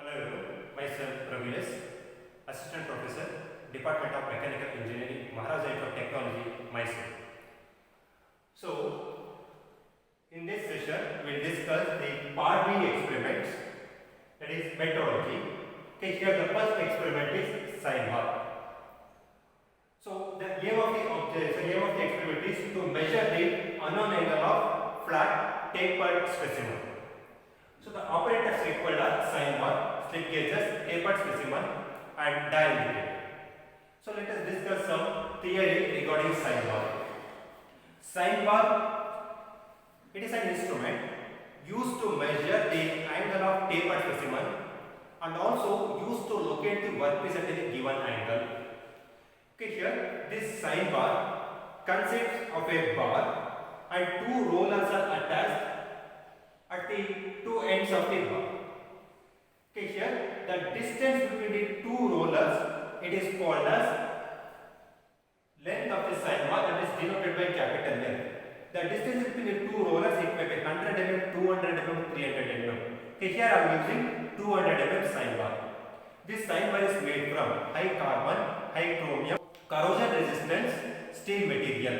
Hello everyone, myself Raviles, Assistant Professor, Department of Mechanical Engineering, Maharaj of Technology, Mysore. So, in this session, we will discuss the Part B experiments, that is methodology. Okay, here the first experiment is sine bar. So, the aim of the experiment is to measure the unknown angle of flat tapered specimen. So the operators required are sine bar, slip gauges, tapered specimen and dial indicator. So let us discuss some theory regarding sine bar. Sine bar, it is an instrument used to measure the angle of tapered specimen and also used to locate the workpiece at a given angle. Okay, here this sine bar consists of a bar and two rollers are attached at the two ends of the bar. Okay, here the distance between the two rollers, it is called as length of the sine bar, that is denoted by capital L. The distance between the two rollers, it may be 100 mm, 200 mm, 300 mm. Okay, here I am using 200 mm sine bar. This sine bar is made from high carbon, high chromium, corrosion resistance steel material.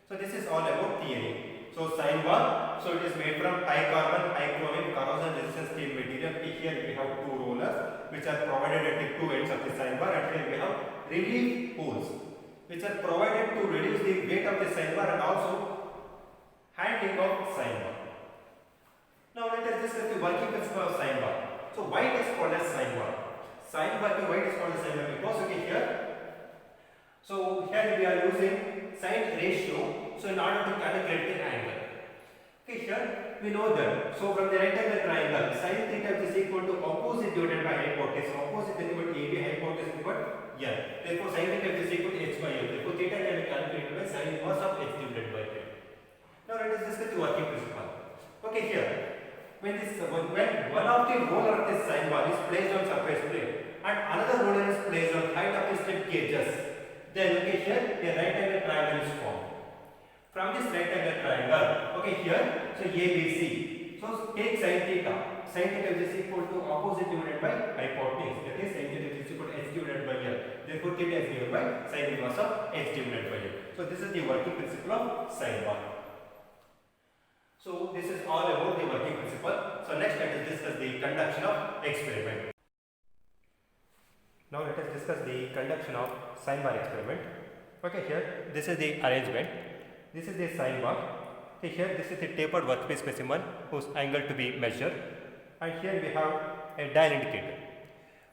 So this is all about theory. So sine bar, so it is made from high carbon, high chromium, corrosion resistant steel material. Here we have two rollers which are provided at the two ends of the sine bar, and here we have relief holes which are provided to reduce the weight of the sine bar and also handling of sine bar. Now let us discuss the working principle of sine bar. So why it is called as sine bar? Sine bar, why it is called as sine bar? Because okay, here we are using sine ratio, so in order to calculate the angle. Okay, here we know that, so from the rectangle triangle, sin theta is equal to opposite divided by hypotenuse. Opposite is equal to AB, hypotenuse is equal to L. Therefore sin theta is equal to h by L. Therefore theta can be calculated by sin inverse of h divided by L. Now let us discuss the working principle. Okay, here when one of the roller of this sine bar is placed on surface plane and another roller is placed on height of the slip gauges, then okay, here a right angle triangle is formed. From this right angle triangle, okay, here, so ABC, so take sin theta. Sin theta is equal to opposite divided by hypotenuse, that is sin theta is equal to h divided by L. Therefore theta is given by sin inverse of h divided by L. So this is the working principle of sine bar. So this is all about the working principle. So next let us discuss the conduction of experiment. Now let us discuss the conduction of sine bar experiment. Okay, here this is the arrangement. This is the sine bar. Okay, here this is the tapered workpiece specimen whose angle to be measured, and here we have a dial indicator.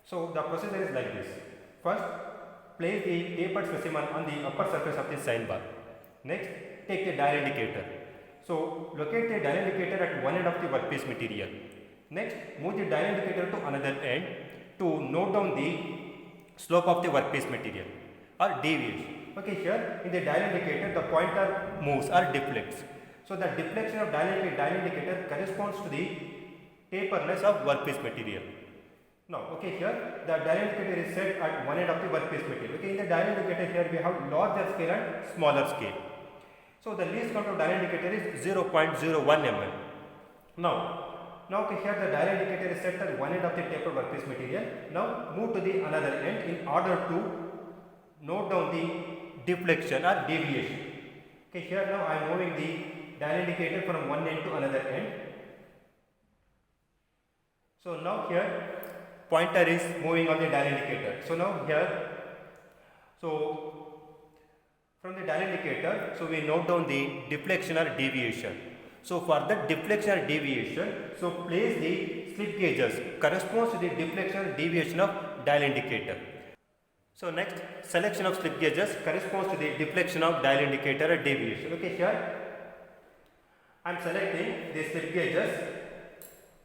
So the procedure is like this. First, place the tapered specimen on the upper surface of the sine bar. Next, take the dial indicator. So locate the dial indicator at one end of the workpiece material. Next, move the dial indicator to another end to note down the slope of the workpiece material or deviation. Okay, here in the dial indicator the pointer moves or deflects. So the deflection of dial indicator corresponds to the taperness of workpiece material. Now, okay, here the dial indicator is set at one end of the workpiece material. Okay, in the dial indicator here we have larger scale and smaller scale. So the least count of dial indicator is 0.01 mm. Now okay, here the dial indicator is set at one end of the tapered workpiece material. Now move to the another end in order to note down the deflection or deviation. Okay, here now I am moving the dial indicator from one end to another end. So now here pointer is moving on the dial indicator. So now here, so from the dial indicator, so we note down the deflection or deviation. So for the deflection or deviation, so place the slip gauges corresponds to the deflection or deviation of dial indicator. So next, selection of slip gauges corresponds to the deflection of dial indicator or deviation. Okay, here I am selecting the slip gauges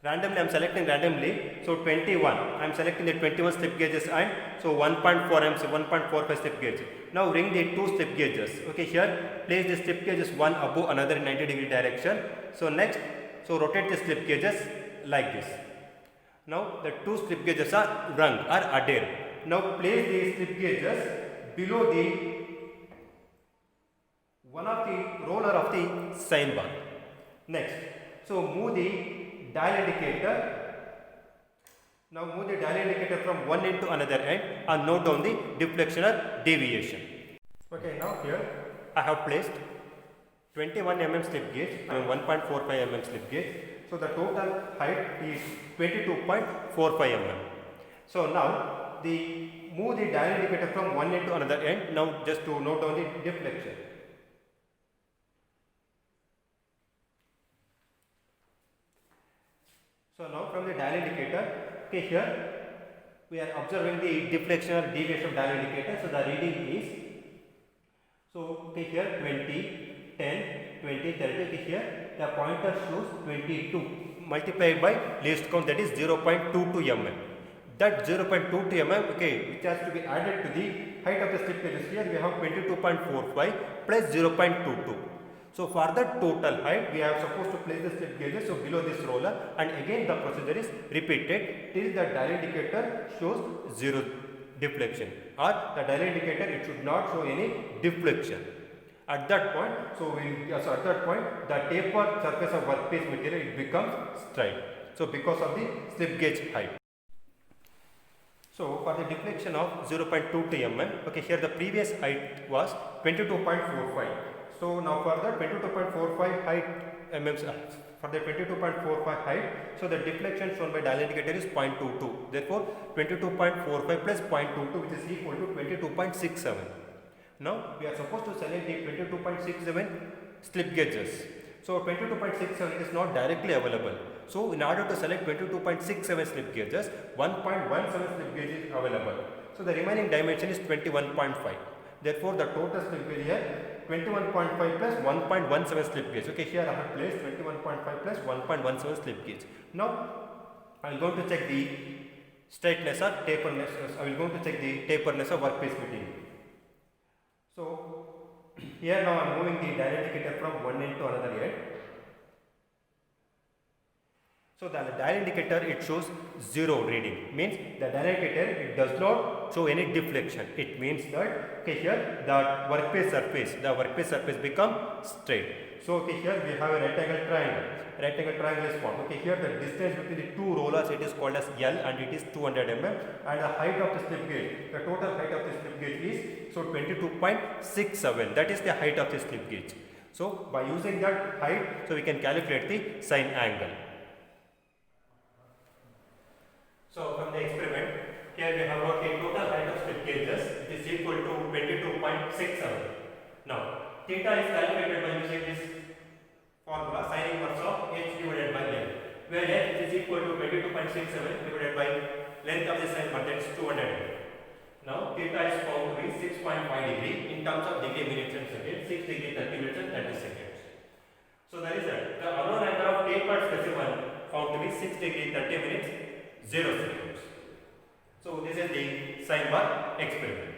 randomly. I am selecting randomly. So 21. I am selecting the 21 slip gauges and so 1.4 mm, 1.45 slip gauge. Now ring the two slip gauges. Okay, here place the slip gauges one above another in 90-degree direction. So next, so rotate the slip gauges like this. Now the two slip gauges are rung or adhered. Now place the slip gauges below the one of the roller of the sine bar. Next, so move the dial indicator Now move the dial indicator from one end to another end and note down the deflection or deviation. Okay, now here I have placed 21 mm slip gauge and 1.45 mm slip gauge. So the total height is 22.45 mm. So now move the dial indicator from one end to another end. Now just to note down the deflection. So now from the dial indicator, okay, here we are observing the deflection or deviation of dial indicator. So the reading is, so okay, here 20, 10, 20, 30, okay, here the pointer shows 22 multiplied by least count, that is 0.22 mm. That 0.22 mm, okay, which has to be added to the height of the slip gauge. Here we have 22.45 plus 0.22. So for the total height, we are supposed to place the slip gauges so below this roller, and again the procedure is repeated till the dial indicator shows zero deflection, or the dial indicator it should not show any deflection. At that point, at that point, the tapered surface of workpiece material it becomes straight. So because of the slip gauge height. So for the deflection of 0.22 mm, okay, here the previous height was 22.45. So now for the 22.45 height for the 22.45 height, so the deflection shown by dial indicator is 0.22. Therefore, 22.45 plus 0.22, which is equal to 22.67. Now we are supposed to select the 22.67 slip gauges. So 22.67 is not directly available. So in order to select 22.67 slip gauges, 1.17 slip gauge is available. So the remaining dimension is 21.5. Therefore, the total slip gauge here 21.5 plus 1.17 slip gauge. Okay, here I have placed 21.5 plus 1.17 slip gauge. Now I am going to check the straightness or taperness. I will going to check the taperness of workpiece material. So here now I am moving the dial indicator from one end to another end. So the dial indicator it shows zero reading, means the dial indicator it does not show any deflection. It means that okay, here the workpiece surface become straight. So okay, here we have a rectangle triangle. Rectangle triangle is formed. Okay, here the distance between the two rollers it is called as L and it is 200 mm, and the height of the slip gauge, the total height of the slip gauge is so 22.67. That is the height of the slip gauge. So by using that height, so we can calculate the sine angle. So from the experiment, here we have got the total height of slip gauges, it is equal to 22.67. Now theta is calculated by using this formula, sine inverse of h divided by l, where h is equal to 22.67 divided by length of the sine bar, that is 200. Now theta is found to be 6.5 degree in terms of degree minutes and seconds, 6 degree 30 minutes and 30 seconds. So the result, the unknown angle of tapered specimen found to be 6 degree 30 minutes 0 seconds. So this is the sine bar experiment.